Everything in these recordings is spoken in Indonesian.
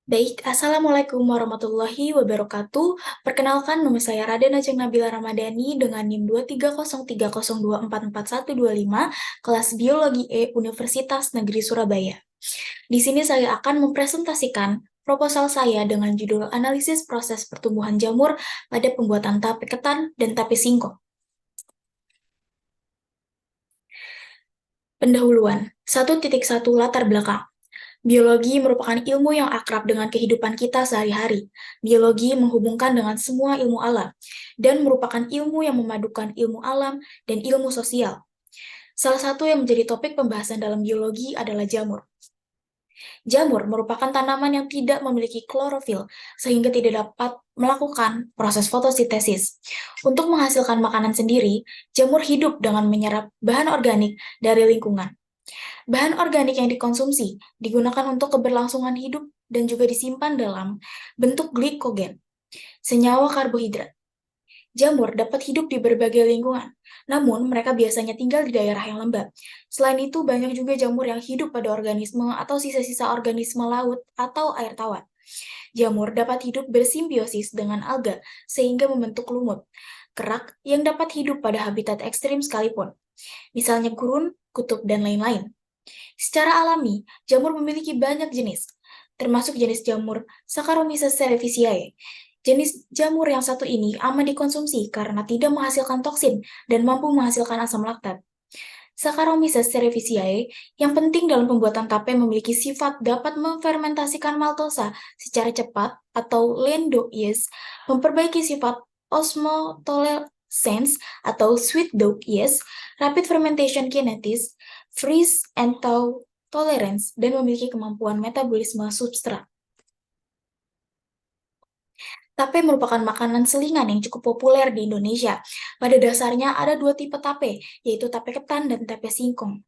Baik, Assalamualaikum warahmatullahi wabarakatuh. Perkenalkan, nama saya Raden Ajeng Nabila Ramadhani dengan NIM 23030244125, kelas Biologi E Universitas Negeri Surabaya. Di sini saya akan mempresentasikan proposal saya dengan judul Analisis Proses Pertumbuhan Jamur pada Pembuatan Tape Ketan dan Tape Singkong. Pendahuluan, 1.1 Latar belakang. Biologi merupakan ilmu yang akrab dengan kehidupan kita sehari-hari. Biologi menghubungkan dengan semua ilmu alam, dan merupakan ilmu yang memadukan ilmu alam dan ilmu sosial. Salah satu yang menjadi topik pembahasan dalam biologi adalah jamur. Jamur merupakan tanaman yang tidak memiliki klorofil, sehingga tidak dapat melakukan proses fotosintesis. Untuk menghasilkan makanan sendiri, jamur hidup dengan menyerap bahan organik dari lingkungan. Bahan organik yang dikonsumsi digunakan untuk keberlangsungan hidup dan juga disimpan dalam bentuk glikogen, senyawa karbohidrat. Jamur dapat hidup di berbagai lingkungan, namun mereka biasanya tinggal di daerah yang lembab. Selain itu, banyak juga jamur yang hidup pada organisme atau sisa-sisa organisme laut atau air tawar. Jamur dapat hidup bersimbiosis dengan alga sehingga membentuk lumut, kerak yang dapat hidup pada habitat ekstrim sekalipun, misalnya gurun, kutub, dan lain-lain. Secara alami, jamur memiliki banyak jenis, termasuk jenis jamur Saccharomyces cerevisiae. Jenis jamur yang satu ini aman dikonsumsi karena tidak menghasilkan toksin dan mampu menghasilkan asam laktat. Saccharomyces cerevisiae yang penting dalam pembuatan tape memiliki sifat dapat memfermentasikan maltosa secara cepat atau lendo yeast, memperbaiki sifat osmotolerances atau sweet dog yeast, rapid fermentation kinetics, freeze and thaw tolerance, dan memiliki kemampuan metabolisme substrat. Tape merupakan makanan selingan yang cukup populer di Indonesia. Pada dasarnya ada dua tipe tape, yaitu tape ketan dan tape singkong.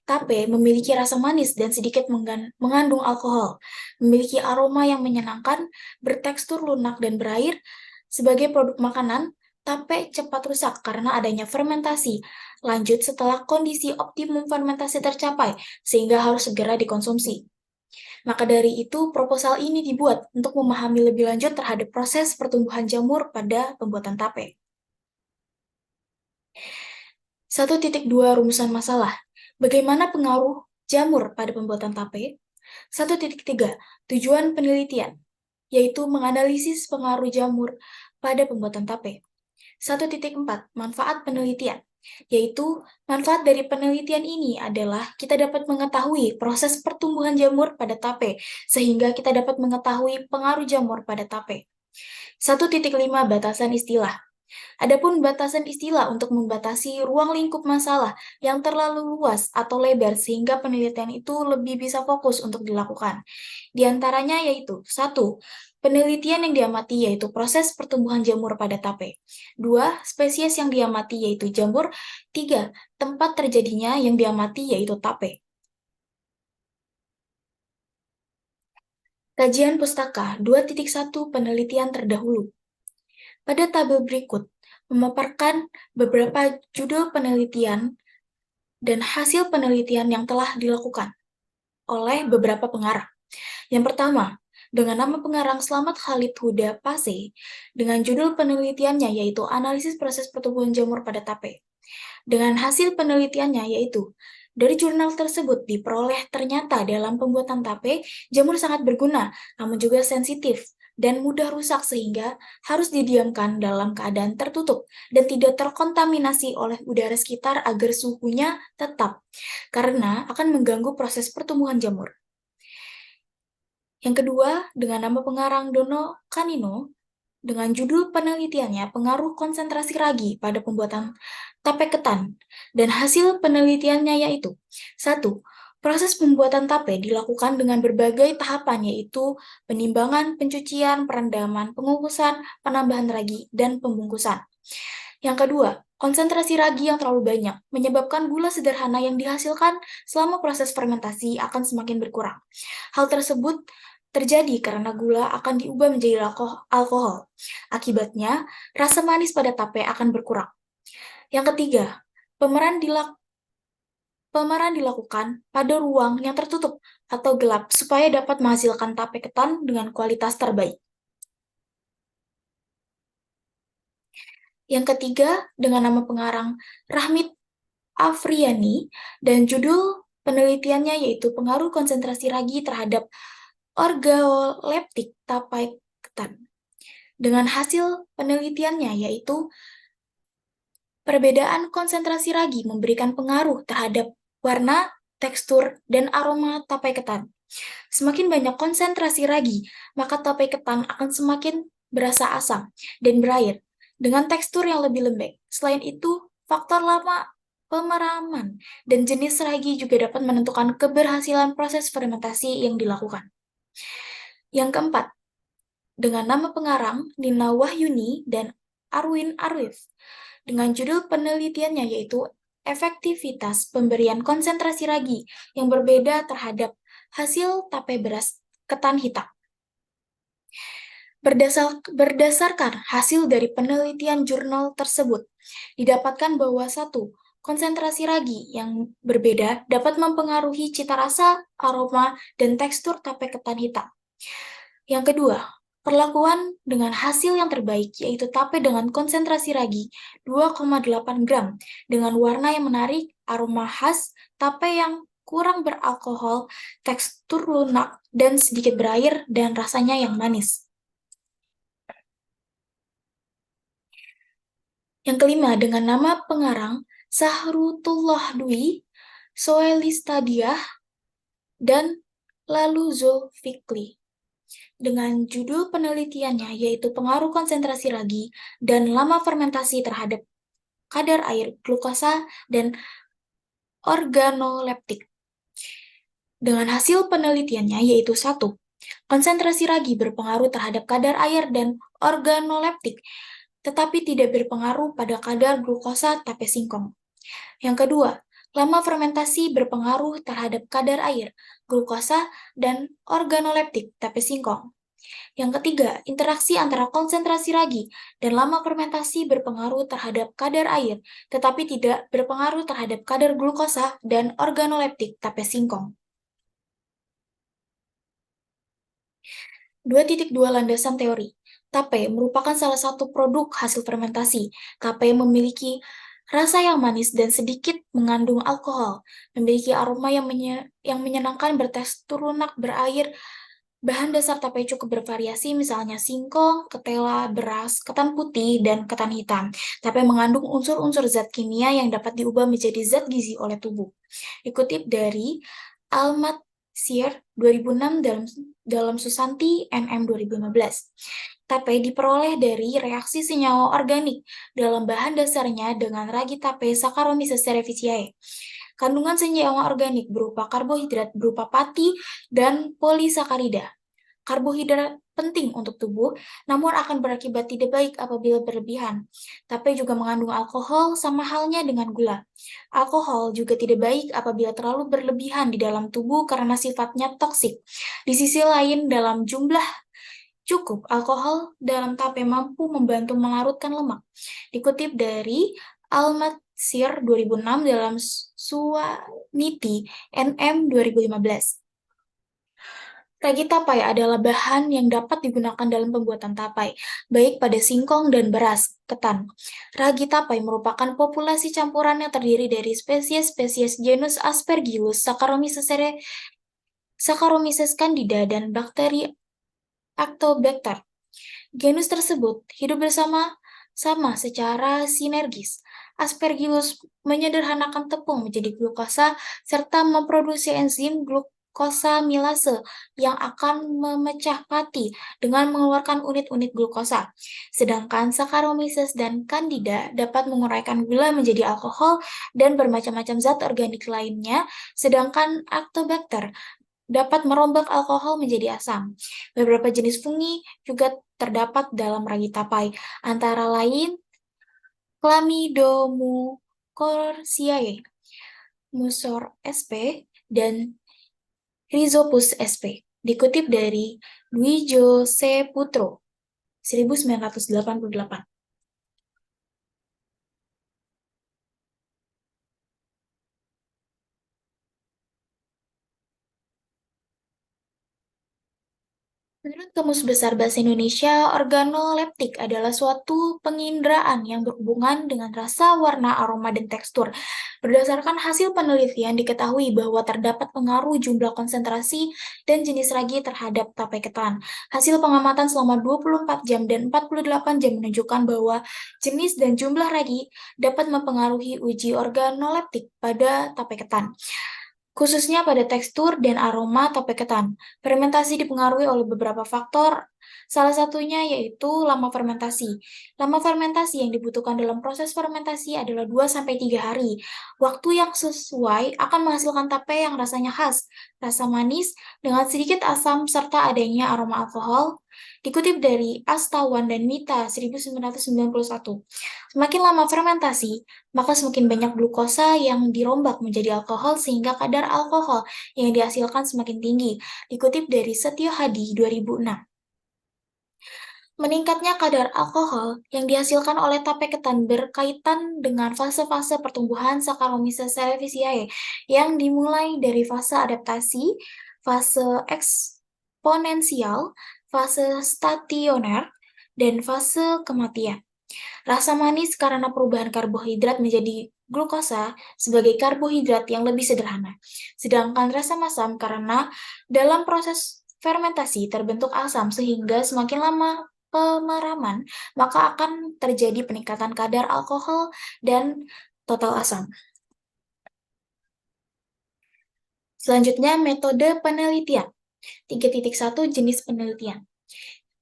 Tape memiliki rasa manis dan sedikit mengandung alkohol, memiliki aroma yang menyenangkan, bertekstur lunak dan berair. Sebagai produk makanan, tape cepat rusak karena adanya fermentasi lanjut setelah kondisi optimum fermentasi tercapai, sehingga harus segera dikonsumsi. Maka dari itu, proposal ini dibuat untuk memahami lebih lanjut terhadap proses pertumbuhan jamur pada pembuatan tape. 1.2 Rumusan masalah. Bagaimana pengaruh jamur pada pembuatan tape? 1.3 Tujuan penelitian, yaitu menganalisis pengaruh jamur pada pembuatan tape. 1.4 Manfaat penelitian, yaitu manfaat dari penelitian ini adalah kita dapat mengetahui proses pertumbuhan jamur pada tape, sehingga kita dapat mengetahui pengaruh jamur pada tape. 1.5 Batasan istilah. Adapun batasan istilah untuk membatasi ruang lingkup masalah yang terlalu luas atau lebar sehingga penelitian itu lebih bisa fokus untuk dilakukan. Di antaranya yaitu 1. Penelitian yang diamati yaitu proses pertumbuhan jamur pada tape. 2. Spesies yang diamati yaitu jamur. 3. Tempat terjadinya yang diamati yaitu tape. Kajian Pustaka 2.1 Penelitian terdahulu. Pada tabel berikut, memaparkan beberapa judul penelitian dan hasil penelitian yang telah dilakukan oleh beberapa pengarang. Yang pertama, dengan nama pengarang Slamet Khalid Huda Pase, dengan judul penelitiannya yaitu Analisis Proses Pertumbuhan Jamur pada Tape. Dengan hasil penelitiannya yaitu, dari jurnal tersebut diperoleh ternyata dalam pembuatan tape, jamur sangat berguna, namun juga sensitif dan mudah rusak sehingga harus didiamkan dalam keadaan tertutup dan tidak terkontaminasi oleh udara sekitar agar suhunya tetap, karena akan mengganggu proses pertumbuhan jamur. Yang kedua, dengan nama pengarang Dono Canino, dengan judul penelitiannya Pengaruh Konsentrasi Ragi pada Pembuatan Tape Ketan, dan hasil penelitiannya yaitu 1. Proses pembuatan tape dilakukan dengan berbagai tahapan yaitu penimbangan, pencucian, perendaman, pengukusan, penambahan ragi, dan pembungkusan. Yang kedua, konsentrasi ragi yang terlalu banyak menyebabkan gula sederhana yang dihasilkan selama proses fermentasi akan semakin berkurang. Hal tersebut terjadi karena gula akan diubah menjadi alkohol. Akibatnya, rasa manis pada tape akan berkurang. Yang ketiga, pemeran Pemeran dilakukan pada ruang yang tertutup atau gelap supaya dapat menghasilkan tape ketan dengan kualitas terbaik. Yang ketiga, dengan nama pengarang Rahmit Afriani dan judul penelitiannya yaitu pengaruh konsentrasi ragi terhadap organoleptik tape ketan. Dengan hasil penelitiannya yaitu perbedaan konsentrasi ragi memberikan pengaruh terhadap warna, tekstur, dan aroma tape ketan. Semakin banyak konsentrasi ragi, maka tape ketan akan semakin berasa asam dan berair dengan tekstur yang lebih lembek. Selain itu, faktor lama pemeraman dan jenis ragi juga dapat menentukan keberhasilan proses fermentasi yang dilakukan. Yang keempat, dengan nama pengarang Nina Wahyuni dan Arwin Arif, dengan judul penelitiannya yaitu efektivitas pemberian konsentrasi ragi yang berbeda terhadap hasil tape beras ketan hitam. Berdasarkan hasil dari penelitian jurnal tersebut, didapatkan bahwa satu, konsentrasi ragi yang berbeda dapat mempengaruhi cita rasa, aroma, dan tekstur tape ketan hitam. Yang kedua, perlakuan dengan hasil yang terbaik yaitu tape dengan konsentrasi ragi 2,8 gram dengan warna yang menarik, aroma khas, tape yang kurang beralkohol, tekstur lunak, dan sedikit berair, dan rasanya yang manis. Yang kelima, dengan nama pengarang Sahrutullah Dwi, Soelistadiah, dan Lalu Zulfikli. Dengan judul penelitiannya yaitu pengaruh konsentrasi ragi dan lama fermentasi terhadap kadar air, glukosa, dan organoleptik. Dengan hasil penelitiannya yaitu satu, konsentrasi ragi berpengaruh terhadap kadar air dan organoleptik, tetapi tidak berpengaruh pada kadar glukosa tape singkong. Yang kedua, lama fermentasi berpengaruh terhadap kadar air, glukosa, dan organoleptik tape singkong. Yang ketiga, interaksi antara konsentrasi ragi dan lama fermentasi berpengaruh terhadap kadar air, tetapi tidak berpengaruh terhadap kadar glukosa dan organoleptik tape singkong. 2.2 Landasan teori. Tape merupakan salah satu produk hasil fermentasi. Tape memiliki rasa yang manis dan sedikit mengandung alkohol, memiliki aroma yang menyenangkan, bertekstur lunak, berair. Bahan dasar tape cukup bervariasi, misalnya singkong, ketela, beras, ketan putih, dan ketan hitam. Tape mengandung unsur-unsur zat kimia yang dapat diubah menjadi zat gizi oleh tubuh. Dikutip dari Almat Sier 2006 dalam Susanti NM 2015. Tape diperoleh dari reaksi senyawa organik dalam bahan dasarnya dengan ragi tape Saccharomyces cerevisiae. Kandungan senyawa organik berupa karbohidrat berupa pati dan polisakarida. Karbohidrat penting untuk tubuh, namun akan berakibat tidak baik apabila berlebihan. Tape juga mengandung alkohol sama halnya dengan gula. Alkohol juga tidak baik apabila terlalu berlebihan di dalam tubuh karena sifatnya toksik. Di sisi lain, dalam jumlah cukup, alkohol dalam tape mampu membantu melarutkan lemak. Dikutip dari Al-Matsir 2006 dalam Suwaniti NM 2015. Ragi tapai adalah bahan yang dapat digunakan dalam pembuatan tapai, baik pada singkong dan beras, ketan. Ragi tapai merupakan populasi campuran yang terdiri dari spesies-spesies genus Aspergillus, Saccharomyces candida, dan bakteri Actobacter. Genus tersebut hidup bersama-sama secara sinergis. Aspergillus menyederhanakan tepung menjadi glukosa serta memproduksi enzim glukosamilase yang akan memecah pati dengan mengeluarkan unit-unit glukosa. Sedangkan Saccharomyces dan Candida dapat menguraikan gula menjadi alkohol dan bermacam-macam zat organik lainnya, sedangkan Actobacter dapat merombak alkohol menjadi asam. Beberapa jenis fungi juga terdapat dalam ragi tapai, antara lain Chlamydomucorsiae, Musor sp, dan Rhizopus sp. Dikutip dari Dwijo C. Putro, 1988. Menurut Kamus Besar Bahasa Indonesia, organoleptik adalah suatu penginderaan yang berhubungan dengan rasa, warna, aroma, dan tekstur. Berdasarkan hasil penelitian, diketahui bahwa terdapat pengaruh jumlah konsentrasi dan jenis ragi terhadap tape ketan. Hasil pengamatan selama 24 jam dan 48 jam menunjukkan bahwa jenis dan jumlah ragi dapat mempengaruhi uji organoleptik pada tape ketan, khususnya pada tekstur dan aroma tape ketan. Fermentasi dipengaruhi oleh beberapa faktor, salah satunya yaitu lama fermentasi. Lama fermentasi yang dibutuhkan dalam proses fermentasi adalah 2-3 hari. Waktu yang sesuai akan menghasilkan tape yang rasanya khas, rasa manis, dengan sedikit asam serta adanya aroma alkohol. Dikutip dari Astawan dan Mita 1991. Semakin lama fermentasi, maka semakin banyak glukosa yang dirombak menjadi alkohol sehingga kadar alkohol yang dihasilkan semakin tinggi. Dikutip dari Setio Hadi 2006. Meningkatnya kadar alkohol yang dihasilkan oleh tape ketan berkaitan dengan fase-fase pertumbuhan Saccharomyces cerevisiae yang dimulai dari fase adaptasi, fase eksponensial, fase stasioner, dan fase kematian. Rasa manis karena perubahan karbohidrat menjadi glukosa sebagai karbohidrat yang lebih sederhana. Sedangkan rasa masam karena dalam proses fermentasi terbentuk asam sehingga semakin lama pemeraman, maka akan terjadi peningkatan kadar alkohol dan total asam. Selanjutnya, metode penelitian. 3.1 jenis penelitian.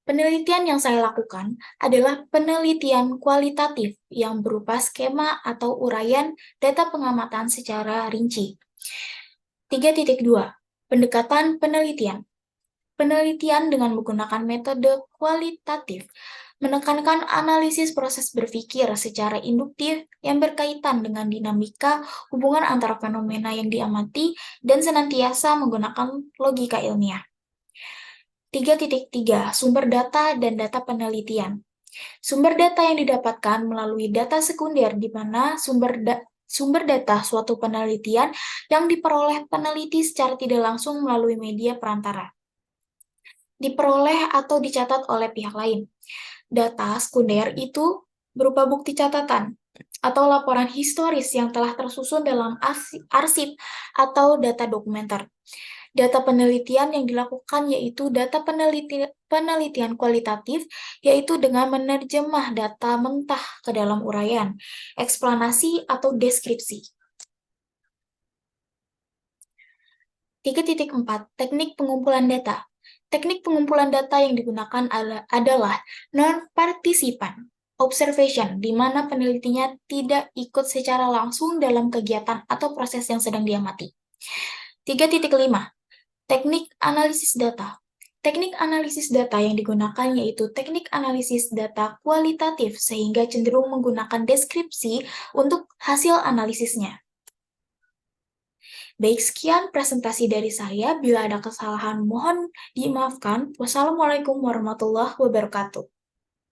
Penelitian yang saya lakukan adalah penelitian kualitatif yang berupa skema atau uraian data pengamatan secara rinci. 3.2 pendekatan penelitian. Penelitian dengan menggunakan metode kualitatif menekankan analisis proses berpikir secara induktif yang berkaitan dengan dinamika hubungan antara fenomena yang diamati dan senantiasa menggunakan logika ilmiah. 3.3 Sumber data dan data penelitian. Sumber data yang didapatkan melalui data sekunder di mana sumber data suatu penelitian yang diperoleh peneliti secara tidak langsung melalui media perantara, diperoleh atau dicatat oleh pihak lain. Data sekunder itu berupa bukti catatan atau laporan historis yang telah tersusun dalam arsip atau data dokumenter. Data penelitian yang dilakukan yaitu data penelitian kualitatif, yaitu dengan menerjemah data mentah ke dalam uraian, eksplanasi, atau deskripsi. 3.4 Teknik pengumpulan data. Teknik pengumpulan data yang digunakan adalah non-partisipan observation, di mana penelitinya tidak ikut secara langsung dalam kegiatan atau proses yang sedang diamati. 3.5 Teknik analisis data. Teknik analisis data yang digunakan yaitu teknik analisis data kualitatif sehingga cenderung menggunakan deskripsi untuk hasil analisisnya. Baik, sekian presentasi dari saya. Bila ada kesalahan, mohon dimaafkan. Wassalamualaikum warahmatullahi wabarakatuh.